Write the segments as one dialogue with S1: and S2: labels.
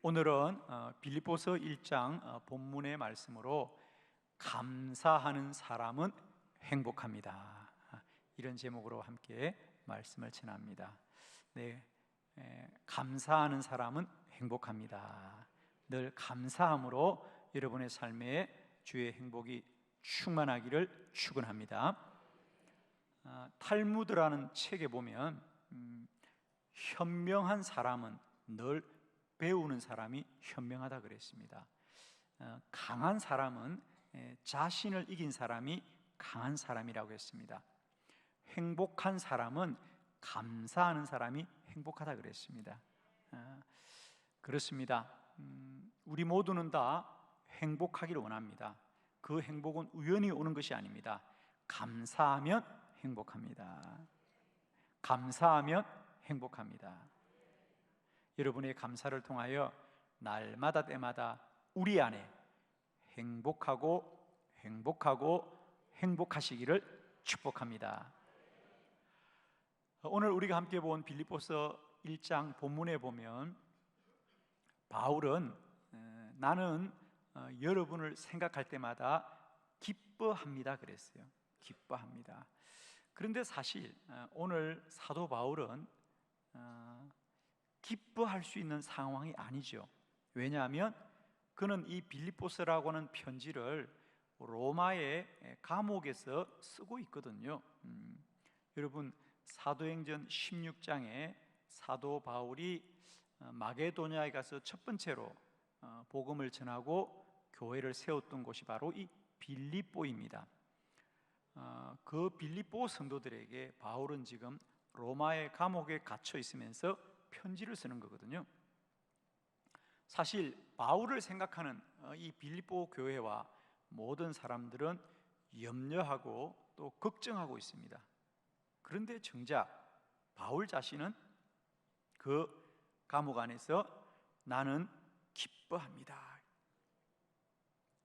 S1: 오늘은 빌립보서 1장 본문의 말씀으로 감사하는 사람은 행복합니다, 이런 제목으로 함께 말씀을 전합니다. 감사하는 사람은 행복합니다. 늘 감사함으로 여러분의 삶에 주의 행복이 충만하기를 축원합니다. 탈무드라는 책에 보면 현명한 사람은 늘 배우는 사람이 현명하다 그랬습니다. 강한 사람은 자신을 이긴 사람이 강한 사람이라고 했습니다. 행복한 사람은 감사하는 사람이 행복하다 그랬습니다. 그렇습니다. 우리 모두는 다 행복하기를 원합니다. 그 행복은 우연히 오는 것이 아닙니다. 감사하면 행복합니다. 감사하면 행복합니다. 여러분의 감사를 통하여 날마다 때마다 우리 안에 행복하고 행복하시기를 축복합니다. 오늘 우리가 함께 본 빌립보서 1장 본문에 보면 바울은 나는 여러분을 생각할 때마다 기뻐합니다 그랬어요. 기뻐합니다. 그런데 사실 오늘 사도 바울은 기뻐할 수 있는 상황이 아니죠. 왜냐하면 그는 이 빌립보서라고 하는 편지를 로마의 감옥에서 쓰고 있거든요. 여러분, 사도행전 16장에 사도 바울이 마게도냐에 가서 첫 번째로 복음을 전하고 교회를 세웠던 곳이 바로 이 빌립보입니다. 그 빌립보 성도들에게 바울은 지금 로마의 감옥에 갇혀 있으면서 편지를 쓰는 거거든요. 사실 바울을 생각하는 이 빌립보 교회와 모든 사람들은 염려하고 또 걱정하고 있습니다. 그런데 정작 바울 자신은 그 감옥 안에서 나는 기뻐합니다.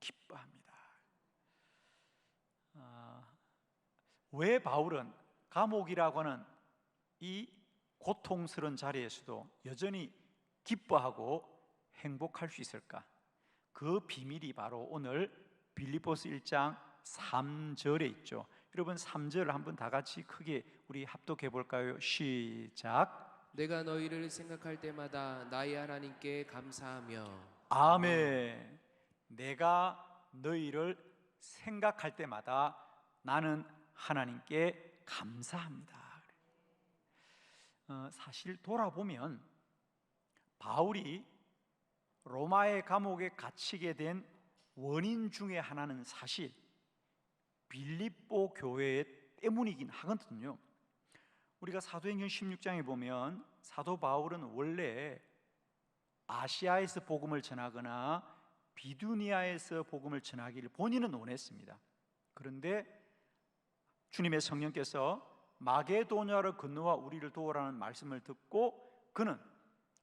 S1: 기뻐합니다. 왜 바울은 감옥이라고 하는 이 고통스러운 자리에서도 여전히 기뻐하고 행복할 수 있을까? 그 비밀이 바로 오늘 빌립보서 1장 3절에 있죠. 여러분, 3절을 한번 다 같이 크게 우리 합독해 볼까요? 시작.
S2: 내가 너희를 생각할 때마다 나의 하나님께 감사하며.
S1: 아멘. 내가 너희를 생각할 때마다 나는 하나님께 감사합니다. 사실 돌아보면 바울이 로마의 감옥에 갇히게 된 원인 중에 하나는 사실 빌립보 교회 때문이긴 하거든요. 우리가 사도행전 16장에 보면 사도 바울은 원래 아시아에서 복음을 전하거나 비두니아에서 복음을 전하기를 본인은 원했습니다. 그런데 주님의 성령께서 마게도냐로 건너와 우리를 도우라는 말씀을 듣고 그는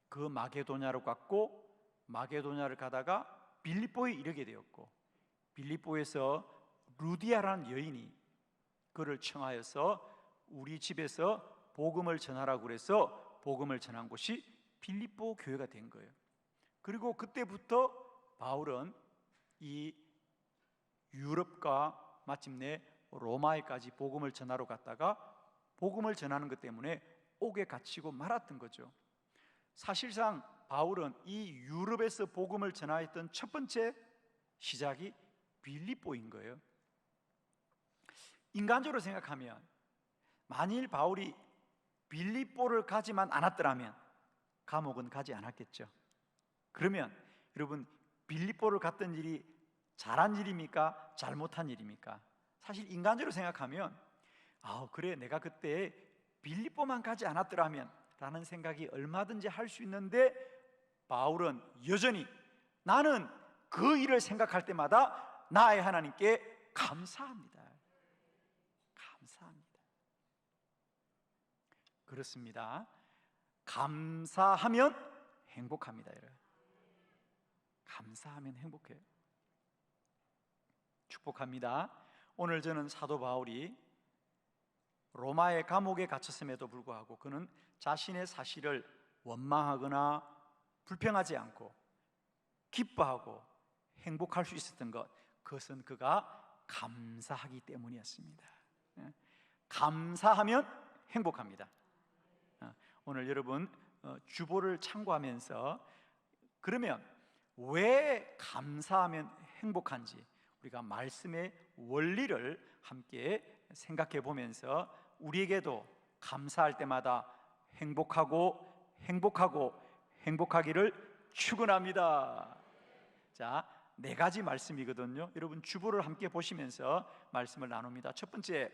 S1: 그 마게도냐로 갔고 마게도냐를 가다가 빌립보에 이르게 되었고 빌립보에서 루디아라는 여인이 그를 청하여서 우리 집에서 복음을 전하라고 그래서 복음을 전한 곳이 빌립보 교회가 된 거예요. 그리고 그때부터 바울은 이 유럽과 마침내 로마에까지 복음을 전하러 갔다가 복음을 전하는 것 때문에 옥에 갇히고 말았던 거죠. 사실상 바울은 이 유럽에서 복음을 전하였던 첫 번째 시작이 빌립보인 거예요. 인간적으로 생각하면 만일 바울이 빌립보를 가지만 않았더라면 감옥은 가지 않았겠죠. 그러면 여러분, 빌립보를 갔던 일이 잘한 일입니까? 잘못한 일입니까? 사실 인간적으로 생각하면 그래, 내가 그때 빌립보만 가지 않았더라면 라는 생각이 얼마든지 할 수 있는데 바울은 여전히 나는 그 일을 생각할 때마다 나의 하나님께 감사합니다. 감사합니다. 그렇습니다. 감사하면 행복합니다. 여러분. 감사하면 행복해요. 축복합니다. 오늘 저는 사도 바울이 로마의 감옥에 갇혔음에도 불구하고 그는 자신의 사실을 원망하거나 불평하지 않고 기뻐하고 행복할 수 있었던 것, 그것은 그가 감사하기 때문이었습니다. 감사하면 행복합니다. 오늘 여러분 주보를 참고하면서 그러면 왜 감사하면 행복한지 우리가 말씀의 원리를 함께 생각해 보면서 우리에게도 감사할 때마다 행복하고 행복하기를 축원합니다. 자, 4가지 말씀이거든요. 여러분 주보를 함께 보시면서 말씀을 나눕니다. 첫 번째,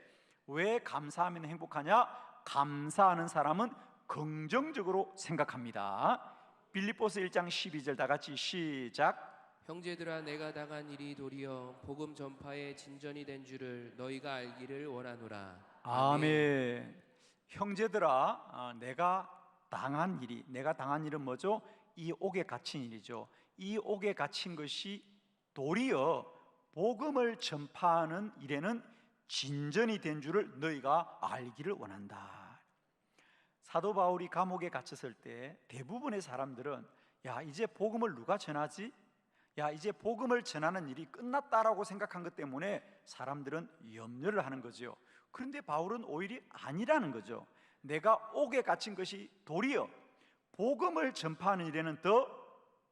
S1: 왜 감사하면 행복하냐? 감사하는 사람은 긍정적으로 생각합니다. 빌립보서 1장 12절 다 같이 시작.
S2: 형제들아 내가 당한 일이 도리어 복음 전파의 진전이 된 줄을 너희가 알기를 원하노라.
S1: 아멘. 형제들아, 내가 당한 일은 뭐죠? 이 옥에 갇힌 일이죠. 이 옥에 갇힌 것이 도리어 복음을 전파하는 일에는 진전이 된 줄을 너희가 알기를 원한다. 사도 바울이 감옥에 갇혔을 때 대부분의 사람들은 야, 이제 복음을 누가 전하지? 야, 이제 복음을 전하는 일이 끝났다라고 생각한 것 때문에 사람들은 염려를 하는 거죠. 그런데 바울은 오히려 아니라는 거죠. 내가 옥에 갇힌 것이 도리어 복음을 전파하는 일에는 더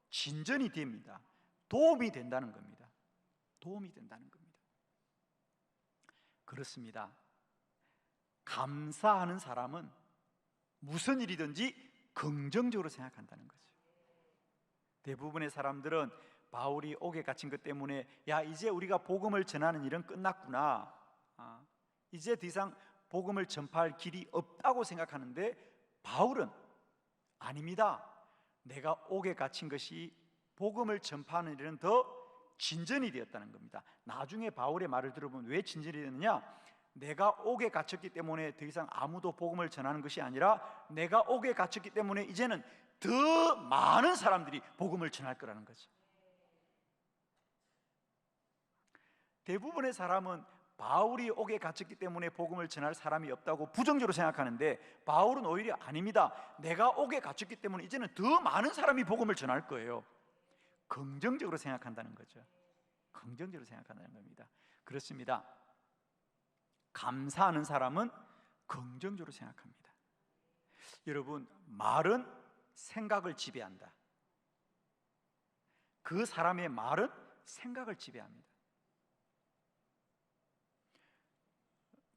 S1: 진전이 됩니다. 도움이 된다는 겁니다. 도움이 된다는 겁니다. 그렇습니다. 감사하는 사람은 무슨 일이든지 긍정적으로 생각한다는 거죠. 대부분의 사람들은 바울이 옥에 갇힌 것 때문에 야, 이제 우리가 복음을 전하는 일은 끝났구나, 이제 더 이상 복음을 전파할 길이 없다고 생각하는데 바울은 아닙니다. 내가 옥에 갇힌 것이 복음을 전파하는 일은 더 진전이 되었다는 겁니다. 나중에 바울의 말을 들어보면 왜 진전이 되느냐? 내가 옥에 갇혔기 때문에 더 이상 아무도 복음을 전하는 것이 아니라 내가 옥에 갇혔기 때문에 이제는 더 많은 사람들이 복음을 전할 거라는 거죠. 대부분의 사람은 바울이 옥에 갇혔기 때문에 복음을 전할 사람이 없다고 부정적으로 생각하는데 바울은 오히려 아닙니다. 내가 옥에 갇혔기 때문에 이제는 더 많은 사람이 복음을 전할 거예요. 긍정적으로 생각한다는 거죠. 긍정적으로 생각한다는 겁니다. 그렇습니다. 감사하는 사람은 긍정적으로 생각합니다. 여러분, 말은 생각을 지배한다. 그 사람의 말은 생각을 지배합니다.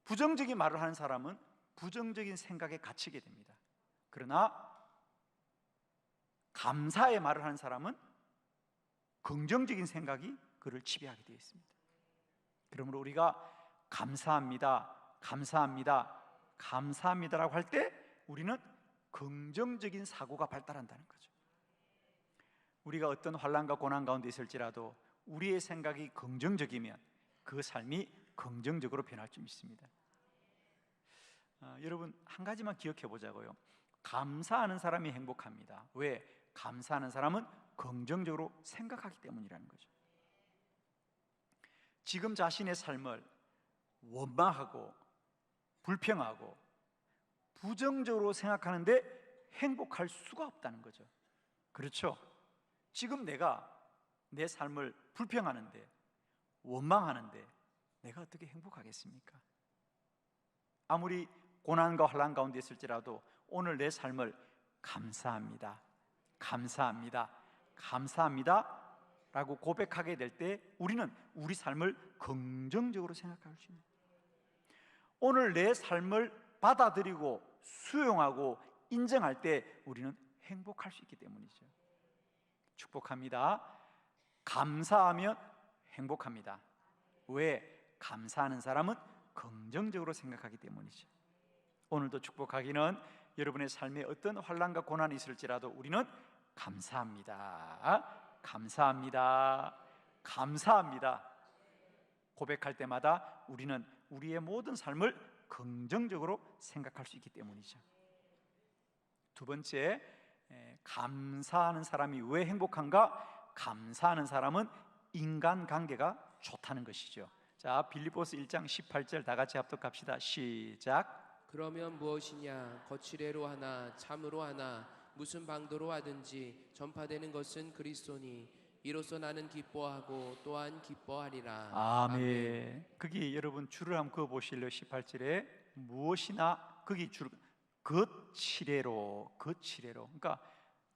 S1: 부정적인 말을 하는 사람은 부정적인 생각에 갇히게 됩니다. 그러나 감사의 말을 하는 사람은 긍정적인 생각이 그를 지배하게 되어 있습니다. 그러므로 우리가 감사합니다, 감사합니다, 감사합니다라고 할 때 우리는 긍정적인 사고가 발달한다는 거죠. 우리가 어떤 환난과 고난 가운데 있을지라도 우리의 생각이 긍정적이면 그 삶이 긍정적으로 변할 줄 믿습니다. 여러분, 한 가지만 기억해 보자고요. 감사하는 사람이 행복합니다. 왜? 감사하는 사람은 긍정적으로 생각하기 때문이라는 거죠. 지금 자신의 삶을 원망하고 불평하고 부정적으로 생각하는데 행복할 수가 없다는 거죠. 그렇죠? 지금 내가 내 삶을 불평하는데 원망하는데 내가 어떻게 행복하겠습니까? 아무리 고난과 환난 가운데 있을지라도 오늘 내 삶을 감사합니다, 감사합니다, 감사합니다 라고 고백하게 될 때 우리는 우리 삶을 긍정적으로 생각할 수 있는, 오늘 내 삶을 받아들이고 수용하고 인정할 때 우리는 행복할 수 있기 때문이죠. 축복합니다. 감사하면 행복합니다. 왜? 감사하는 사람은 긍정적으로 생각하기 때문이죠. 오늘도 축복하기는 여러분의 삶에 어떤 환난과 고난이 있을지라도 우리는 감사합니다, 감사합니다, 감사합니다 고백할 때마다 우리는 우리의 모든 삶을 긍정적으로 생각할 수 있기 때문이죠. 두 번째, 감사하는 사람이 왜 행복한가? 감사하는 사람은 인간관계가 좋다는 것이죠. 자, 빌립보서 1장 18절 다 같이 합독합시다. 시작.
S2: 그러면 무엇이냐? 거칠애로 하나 참으로 하나 무슨 방도로 하든지 전파되는 것은 그리스도니 이로써 나는 기뻐하고 또한 기뻐하리라.
S1: 아멘. 거기 여러분 줄을 한번 그어 보실래요? 18절에 무엇이나 거기 줄 거칠애로 그러니까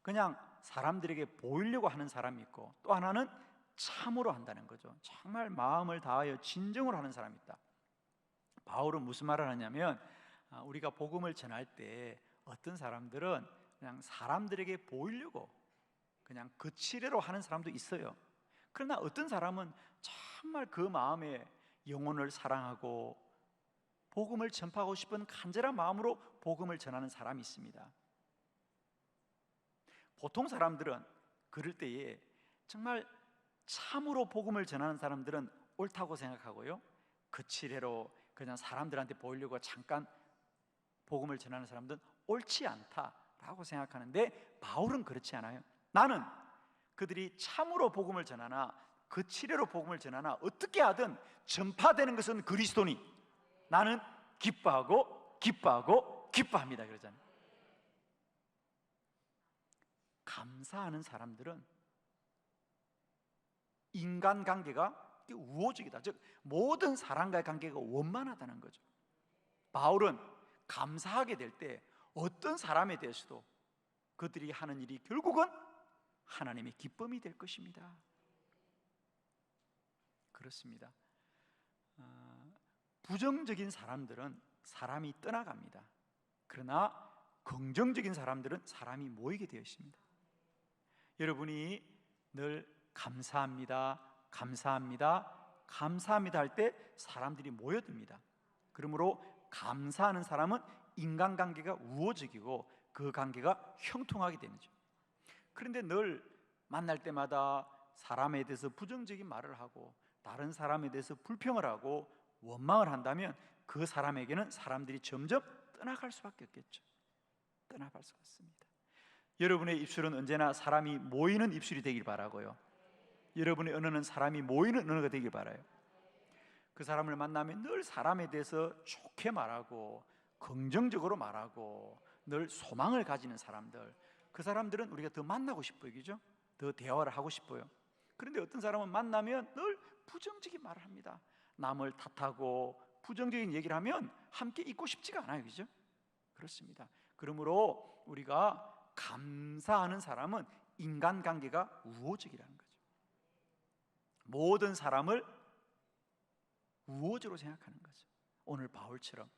S1: 그냥 사람들에게 보이려고 하는 사람이 있고 또 하나는 참으로 한다는 거죠. 정말 마음을 다하여 진정으로 하는 사람이 있다. 바울은 무슨 말을 하냐면 우리가 복음을 전할 때 어떤 사람들은 그냥 사람들에게 보이려고 그냥 거칠애로 하는 사람도 있어요. 그러나 어떤 사람은 정말 그 마음에 영혼을 사랑하고 복음을 전파하고 싶은 간절한 마음으로 복음을 전하는 사람이 있습니다. 보통 사람들은 그럴 때에 정말 참으로 복음을 전하는 사람들은 옳다고 생각하고요, 거칠애로 그냥 사람들한테 보이려고 잠깐 복음을 전하는 사람들은 옳지 않다라고 생각하는데 바울은 그렇지 않아요. 나는 그들이 참으로 복음을 전하나 거칠애로 복음을 전하나 어떻게 하든 전파되는 것은 그리스도니 나는 기뻐하고 기뻐합니다 그러잖아요. 감사하는 사람들은 인간관계가 우호적이다. 즉 모든 사람과의 관계가 원만하다는 거죠. 바울은 감사하게 될 때 어떤 사람에 대해서도 그들이 하는 일이 결국은 하나님의 기쁨이 될 것입니다. 그렇습니다. 부정적인 사람들은 사람이 떠나갑니다. 그러나 긍정적인 사람들은 사람이 모이게 되어 있습니다. 여러분이 늘 감사합니다 할 때 사람들이 모여듭니다. 그러므로 감사하는 사람은 인간관계가 우호적이고 그 관계가 형통하게 되죠. 그런데 늘 만날 때마다 사람에 대해서 부정적인 말을 하고 다른 사람에 대해서 불평을 하고 원망을 한다면 그 사람에게는 사람들이 점점 떠나갈 수밖에 없겠죠. 떠나갈 수가 없습니다. 여러분의 입술은 언제나 사람이 모이는 입술이 되길 바라고요, 여러분의 언어는 사람이 모이는 언어가 되길 바라요. 그 사람을 만나면 늘 사람에 대해서 좋게 말하고 긍정적으로 말하고 늘 소망을 가지는 사람들, 그 사람들은 우리가 더 만나고 싶어요. 그죠? 더 대화를 하고 싶어요. 그런데 어떤 사람은 만나면 늘 부정적인 말을 합니다. 남을 탓하고 부정적인 얘기를 하면 함께 있고 싶지가 않아요. 그죠? 그렇습니다. 그러므로 우리가 감사하는 사람은 인간관계가 우호적이라는 거죠. 모든 사람을 우호적으로 생각하는 거죠. 오늘 바울처럼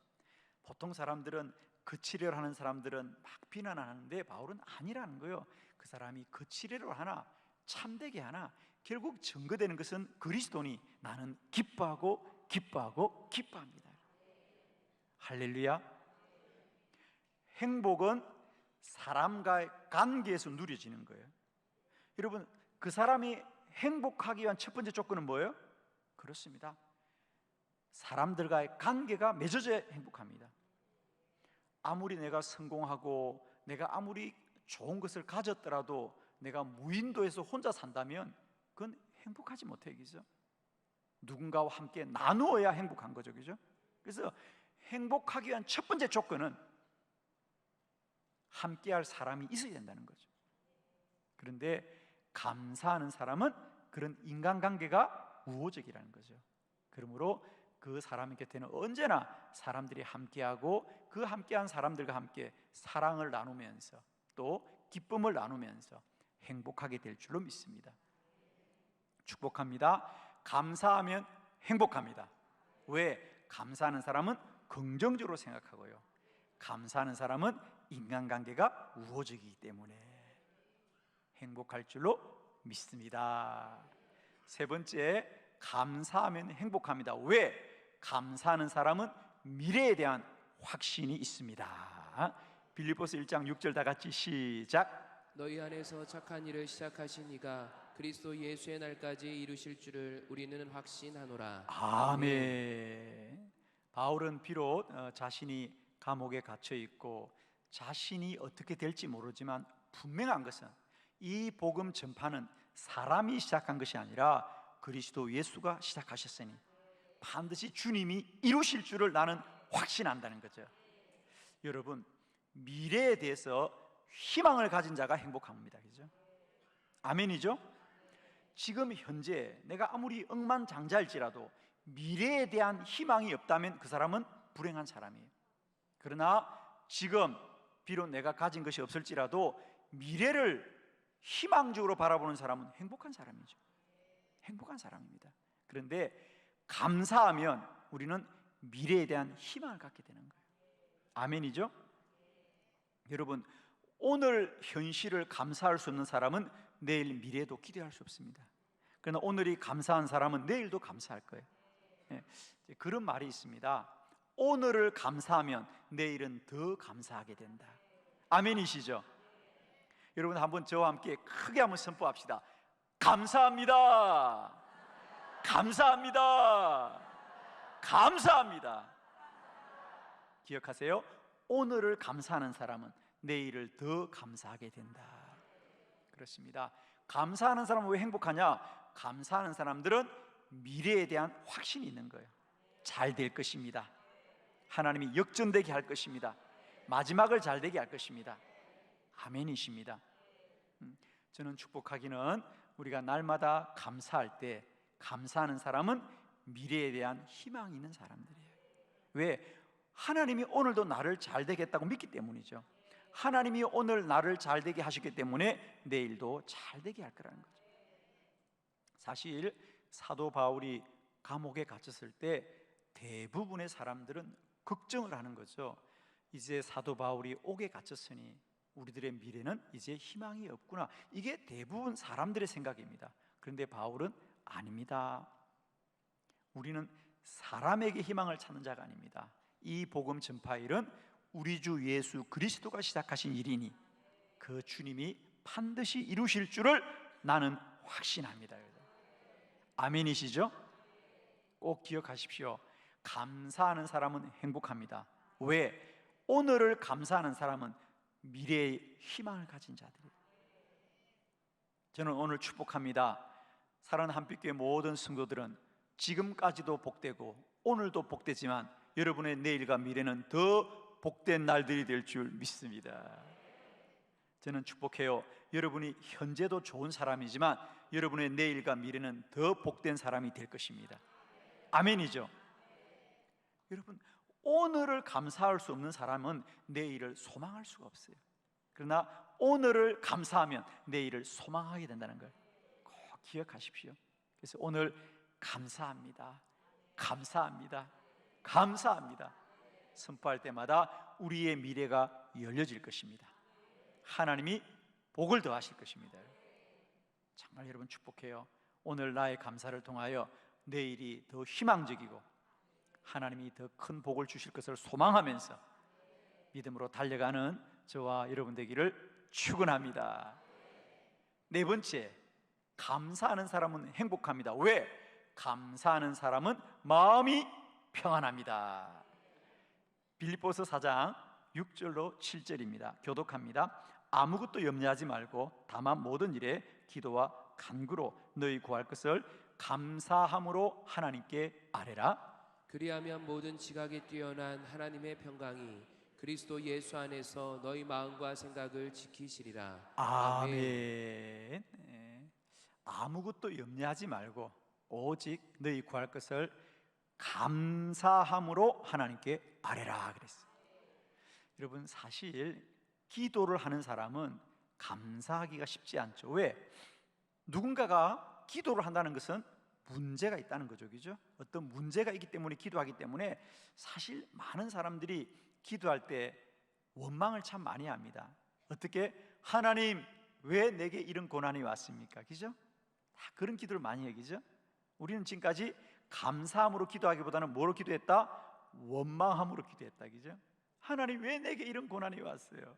S1: 보통 사람들은 거칠애로 하는 사람들은 막 비난하는데 바울은 아니라는 거예요. 그 사람이 거칠애로 하나 참되게 하나 결국 증거되는 것은 그리스도니 나는 기뻐합니다. 할렐루야. 행복은 사람과의 관계에서 누려지는 거예요. 여러분, 그 사람이 행복하기 위한 첫 번째 조건은 뭐예요? 그렇습니다. 사람들과의 관계가 맺어져야 행복합니다. 아무리 내가 성공하고 내가 아무리 좋은 것을 가졌더라도 내가 무인도에서 혼자 산다면 그건 행복하지 못해요. 그죠? 누군가와 함께 나누어야 행복한 거죠. 그죠? 그래서 행복하기 위한 첫 번째 조건은 함께할 사람이 있어야 된다는 거죠. 그런데 감사하는 사람은 그런 인간관계가 우호적이라는 거죠. 그러므로 그 사람 곁에는 언제나 사람들이 함께하고 그 함께한 사람들과 함께 사랑을 나누면서 또 기쁨을 나누면서 행복하게 될 줄로 믿습니다. 축복합니다. 감사하면 행복합니다. 왜? 감사하는 사람은 긍정적으로 생각하고요, 감사하는 사람은 인간관계가 우호적이기 때문에 행복할 줄로 믿습니다. 세 번째, 감사하면 행복합니다. 왜? 감사하는 사람은 미래에 대한 확신이 있습니다. 빌립보서 1장 6절 다 같이 시작.
S2: 너희 안에서 착한 일을 시작하신 이가 그리스도 예수의 날까지 이루실 줄을 우리는 확신하노라.
S1: 아멘. 바울은 비록 자신이 감옥에 갇혀 있고 자신이 어떻게 될지 모르지만 분명한 것은 이 복음 전파는 사람이 시작한 것이 아니라 그리스도 예수가 시작하셨으니 반드시 주님이 이루실 줄을 나는 확신한다는 거죠. 여러분, 미래에 대해서 희망을 가진 자가 행복합니다. 그죠? 아멘이죠? 지금 현재 내가 아무리 억만장자일지라도 미래에 대한 희망이 없다면 그 사람은 불행한 사람이에요. 그러나 지금 비록 내가 가진 것이 없을지라도 미래를 희망적으로 바라보는 사람은 행복한 사람이죠. 행복한 사람입니다. 그런데 감사하면 우리는 미래에 대한 희망을 갖게 되는 거예요. 아멘이죠? 여러분, 오늘 현실을 감사할 수 없는 사람은 내일 미래도 기대할 수 없습니다. 그러나 오늘이 감사한 사람은 내일도 감사할 거예요. 그런 말이 있습니다. 오늘을 감사하면 내일은 더 감사하게 된다. 아멘이시죠? 여러분, 한번 저와 함께 크게 한번 선포합시다. 감사합니다. 감사합니다. 감사합니다. 기억하세요. 오늘을 감사하는 사람은 내일을 더 감사하게 된다. 그렇습니다. 감사하는 사람은 왜 행복하냐? 감사하는 사람들은 미래에 대한 확신이 있는 거예요. 잘 될 것입니다. 하나님이 역전되게 할 것입니다. 마지막을 잘 되게 할 것입니다. 아멘이십니다. 저는 축복하기는 우리가 날마다 감사할 때, 감사하는 사람은 미래에 대한 희망이 있는 사람들이에요. 왜? 하나님이 오늘도 나를 잘 되겠다고 믿기 때문이죠. 하나님이 오늘 나를 잘 되게 하셨기 때문에 내일도 잘 되게 할 거라는 거죠. 사실 사도 바울이 감옥에 갇혔을 때 대부분의 사람들은 걱정을 하는 거죠. 이제 사도 바울이 옥에 갇혔으니 우리들의 미래는 이제 희망이 없구나. 이게 대부분 사람들의 생각입니다. 그런데 바울은 아닙니다. 우리는 사람에게 희망을 찾는 자가 아닙니다. 이 복음 전파일은 우리 주 예수 그리스도가 시작하신 일이니 그 주님이 반드시 이루실 줄을 나는 확신합니다. 아멘이시죠? 꼭 기억하십시오. 감사하는 사람은 행복합니다. 왜? 오늘을 감사하는 사람은 미래의 희망을 가진 자들이에요. 저는 오늘 축복합니다. 사랑하는 한빛교회 모든 성도들은 지금까지도 복되고 오늘도 복되지만 여러분의 내일과 미래는 더 복된 날들이 될 줄 믿습니다. 저는 축복해요. 여러분이 현재도 좋은 사람이지만 여러분의 내일과 미래는 더 복된 사람이 될 것입니다. 아멘이죠? 여러분, 오늘을 감사할 수 없는 사람은 내일을 소망할 수가 없어요. 그러나 오늘을 감사하면 내일을 소망하게 된다는 걸 꼭 기억하십시오. 그래서 오늘 감사합니다. 감사합니다. 감사합니다. 선포할 때마다 우리의 미래가 열려질 것입니다. 하나님이 복을 더하실 것입니다. 정말 여러분 축복해요. 오늘 나의 감사를 통하여 내일이 더 희망적이고 하나님이 더 큰 복을 주실 것을 소망하면서 믿음으로 달려가는 저와 여러분 되기를 축원합니다. 네 번째, 감사하는 사람은 행복합니다. 왜? 감사하는 사람은 마음이 평안합니다. 빌립보서 4장 6절로 7절입니다. 교독합니다. 아무것도 염려하지 말고 다만 모든 일에 기도와 간구로 너희 구할 것을 감사함으로 하나님께 아뢰라.
S2: 그리하면 모든 지각에 뛰어난 하나님의 평강이 그리스도 예수 안에서 너희 마음과 생각을 지키시리라.
S1: 아멘. 네. 아무것도 염려하지 말고 오직 너희 구할 것을 감사함으로 하나님께 아뢰라 그랬어요. 여러분, 사실 기도를 하는 사람은 감사하기가 쉽지 않죠. 왜? 누군가가 기도를 한다는 것은 문제가 있다는 거죠. 그죠? 어떤 문제가 있기 때문에 기도하기 때문에 사실 많은 사람들이 기도할 때 원망을 참 많이 합니다. 어떻게? 하나님, 왜 내게 이런 고난이 왔습니까? 그죠? 다 그런 기도를 많이 해요. 그죠? 우리는 지금까지 감사함으로 기도하기보다는 뭐로 기도했다? 원망함으로 기도했다. 그죠? 하나님, 왜 내게 이런 고난이 왔어요?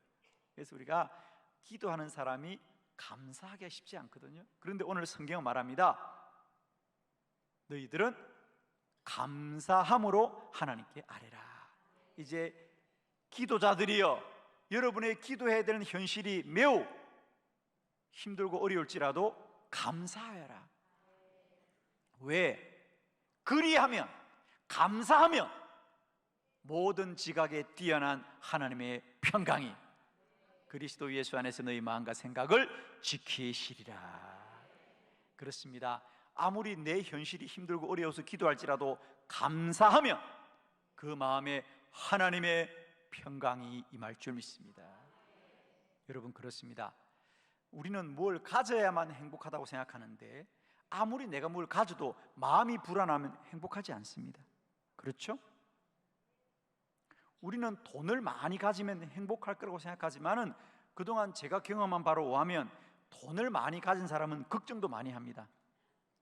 S1: 그래서 우리가 기도하는 사람이 감사하기가 쉽지 않거든요. 그런데 오늘 성경은 말합니다. 너희들은 감사함으로 하나님께 아뢰라. 이제 기도자들이여, 여러분의 기도해야 되는 현실이 매우 힘들고 어려울지라도 감사해라. 왜? 그리하면, 감사하면 모든 지각에 뛰어난 하나님의 평강이 그리스도 예수 안에서 너희 마음과 생각을 지키시리라. 그렇습니다. 아무리 내 현실이 힘들고 어려워서 기도할지라도 감사하면 그 마음에 하나님의 평강이 임할 줄 믿습니다. 여러분, 그렇습니다. 우리는 뭘 가져야만 행복하다고 생각하는데 아무리 내가 뭘 가져도 마음이 불안하면 행복하지 않습니다. 그렇죠? 우리는 돈을 많이 가지면 행복할 거라고 생각하지만은 그동안 제가 경험한 바로 오하면 돈을 많이 가진 사람은 걱정도 많이 합니다.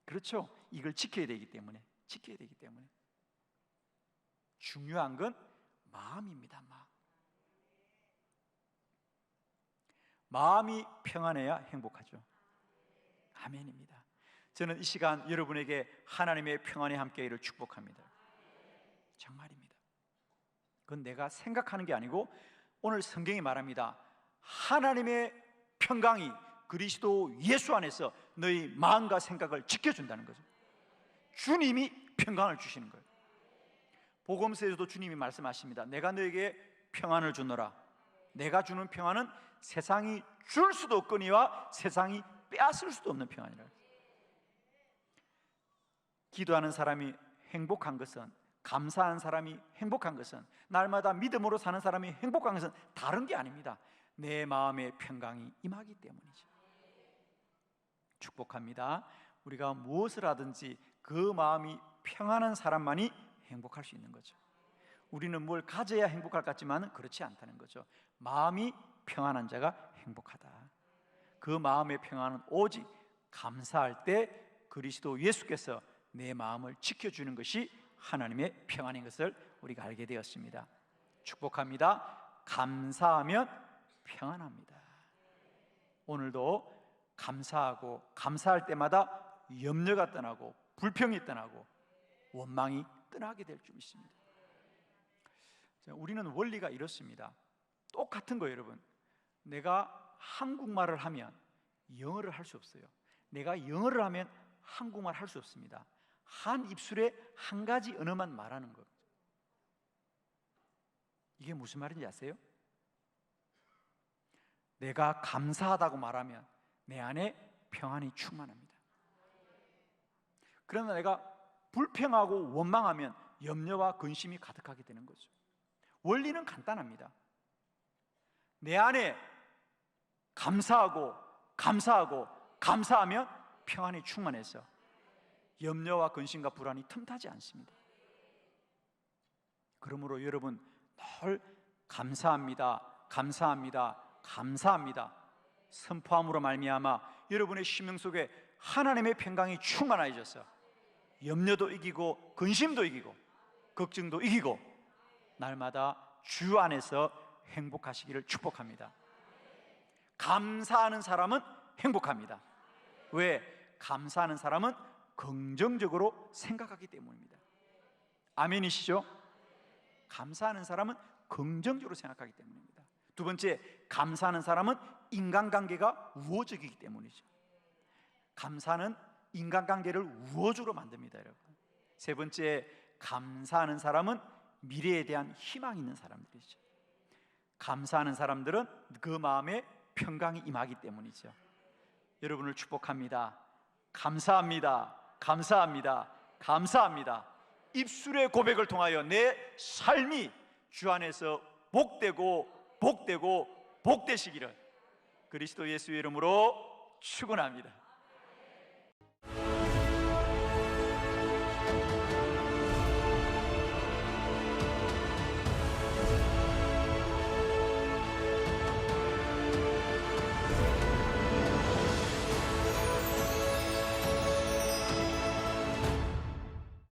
S1: 그렇죠? 이걸 지켜야 되기 때문에 중요한 건 마음입니다. 마음이 평안해야 행복하죠. 아멘입니다. 저는 이 시간 여러분에게 하나님의 평안이 함께하기를 축복합니다. 정말입니다. 그건 내가 생각하는 게 아니고 오늘 성경이 말합니다. 하나님의 평강이 그리스도 예수 안에서 너희 마음과 생각을 지켜준다는 거죠. 주님이 평강을 주시는 거예요. 복음서에서도 주님이 말씀하십니다. 내가 너에게 평안을 주노라. 내가 주는 평안은 세상이 줄 수도 없거니와 세상이 빼앗을 수도 없는 평안이라. 기도하는 사람이 행복한 것은, 감사한 사람이 행복한 것은, 날마다 믿음으로 사는 사람이 행복한 것은 다른 게 아닙니다. 내 마음의 평강이 임하기 때문이죠. 축복합니다. 우리가 무엇을 하든지 그 마음이 평안한 사람만이 행복할 수 있는 거죠. 우리는 뭘 가져야 행복할 것 같지만 그렇지 않다는 거죠. 마음이 평안한 자가 행복하다. 그 마음의 평안은 오직 감사할 때 그리스도 예수께서 내 마음을 지켜주는 것이 하나님의 평안인 것을 우리가 알게 되었습니다. 축복합니다. 감사하면 평안합니다. 오늘도 감사하고 감사할 때마다 염려가 떠나고 불평이 떠나고 원망이 떠나게 될 줄 믿습니다. 우리는 원리가 이렇습니다. 똑같은 거예요, 여러분. 내가 한국말을 하면 영어를 할 수 없어요. 내가 영어를 하면 한국말 할 수 없습니다. 한 입술에 한 가지 언어만 말하는 것. 이게 무슨 말인지 아세요? 내가 감사하다고 말하면 내 안에 평안이 충만합니다. 그러나 내가 불평하고 원망하면 염려와 근심이 가득하게 되는 거죠. 원리는 간단합니다. 내 안에 감사하고 감사하면 평안이 충만해서 염려와 근심과 불안이 틈타지 않습니다. 그러므로 여러분 늘 감사합니다 선포함으로 말미암아 여러분의 심령 속에 하나님의 평강이 충만해져서 염려도 이기고 근심도 이기고 걱정도 이기고 날마다 주 안에서 행복하시기를 축복합니다. 감사하는 사람은 행복합니다. 왜? 감사하는 사람은 긍정적으로 생각하기 때문입니다. 아멘이시죠? 감사하는 사람은 긍정적으로 생각하기 때문입니다. 두 번째, 감사하는 사람은 인간관계가 우호적이기 때문이죠. 감사는 인간관계를 우호적으로 만듭니다, 여러분. 세 번째, 감사하는 사람은 미래에 대한 희망이 있는 사람들이죠. 감사하는 사람들은 그 마음에 평강이 임하기 때문이죠. 여러분을 축복합니다. 감사합니다. 입술의 고백을 통하여 내 삶이 주 안에서 복되시기를 그리스도 예수의 이름으로 축원합니다.